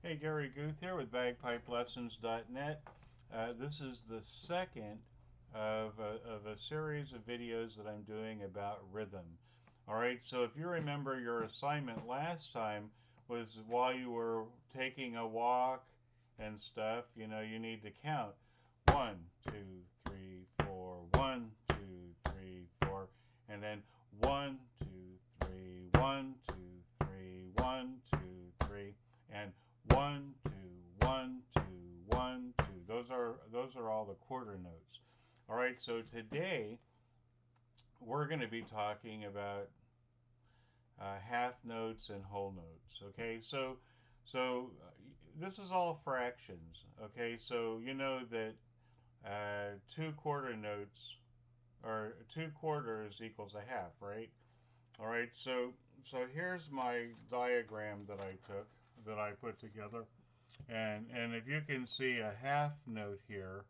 Hey, Gary Guth here with BagpipeLessons.net. This is the second of a series of videos that I'm doing about rhythm. All right, so if you remember, your assignment last time was while you were taking a walk and stuff, you need to count 1, 2, 3, 4, 1, 2, 3, 4, and then 1, 2, 3, 1, 2, 3, 1, 2, 3, and 1, 2, 1, 2, 1, 2. Those are all the quarter notes. All right, so today we're going to be talking about half notes and whole notes. Okay, so this is all fractions. Okay, so you know that two quarter notes or two quarters equals a half, right? All right, so here's my diagram that I put together. And if you can see, a half note here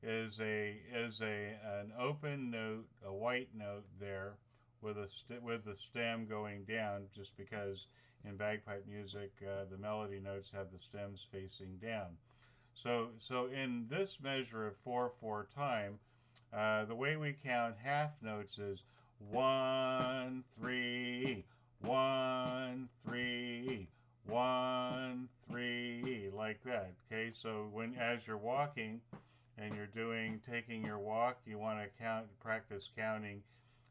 is an open note, a white note there, with with the stem going down, just because in bagpipe music the melody notes have the stems facing down. So in this measure of 4/4 time, the way we count half notes is 1 3 1 3 1 3, like that. Okay, so when as you're walking and you're taking your walk, you want to practice counting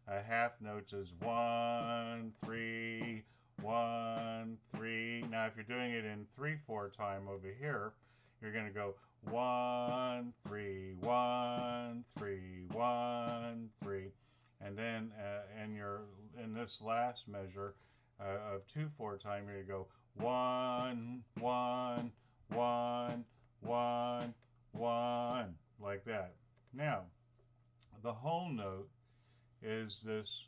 half notes as 1 3 1 3. Now if you're doing it in 3/4 time over here, you're going to go 1 3 1 3 1 3, and then in this last measure of 2/4 time, you're going to go 1 1 1 1 1, like that. Now the whole note is this,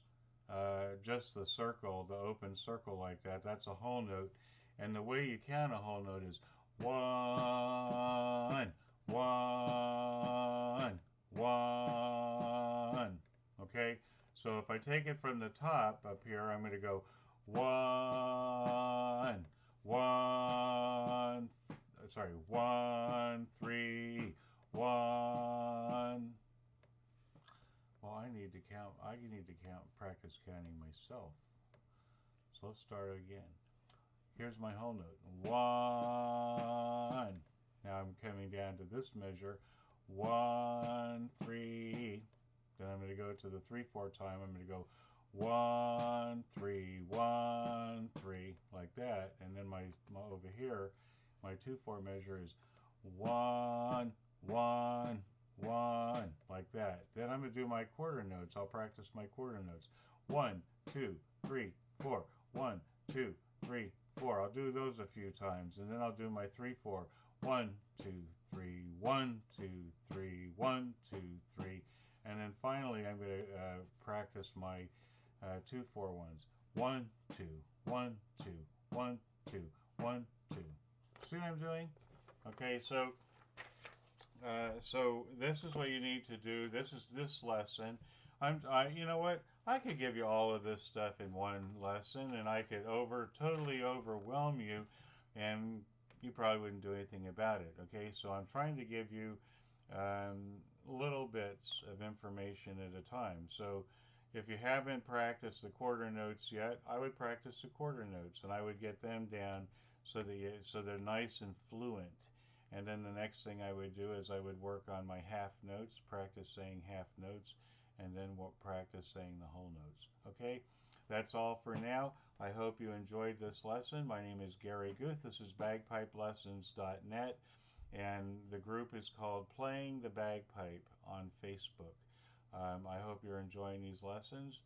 just the circle, the open circle like that. That's a whole note. And the way you count a whole note is 1 1 1. Okay, so if I take it from the top up here, I'm going to go 1 1, sorry, 1 3 1. Well, I need to count. Practice counting myself. So let's start again. Here's my whole note. 1. Now I'm coming down to this measure. 1 3. Then I'm going to go to the 3/4 time. I'm going to go 1 3 1 3, like that. And then my over here, my 2/4 measure is 1 1 1, like that. Then I'm going to do my quarter notes. I'll practice my quarter notes. 1 2 3 4. 1 2 3 4. I'll do those a few times, and then I'll do my 3/4. 1 2 3 1 2 3 1 2 3, and then finally I'm going to practice my 2/4 ones. 1 2 1 2 1 2 1 2. See what I'm doing? Okay, so this is what you need to do. This is this lesson. You know what? I could give you all of this stuff in one lesson, and I could totally overwhelm you, and you probably wouldn't do anything about it. Okay, so I'm trying to give you little bits of information at a time. So if you haven't practiced the quarter notes yet, I would practice the quarter notes, and I would get them down so they're nice and fluent. And then the next thing I would do is I would work on my half notes, practice saying half notes, and then practice saying the whole notes. Okay, that's all for now. I hope you enjoyed this lesson. My name is Gary Guth. This is BagpipeLessons.net, and the group is called Playing the Bagpipe on Facebook. I hope you're enjoying these lessons.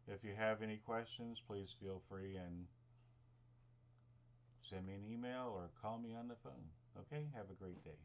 If you have any questions, please feel free and send me an email or call me on the phone. Okay, have a great day.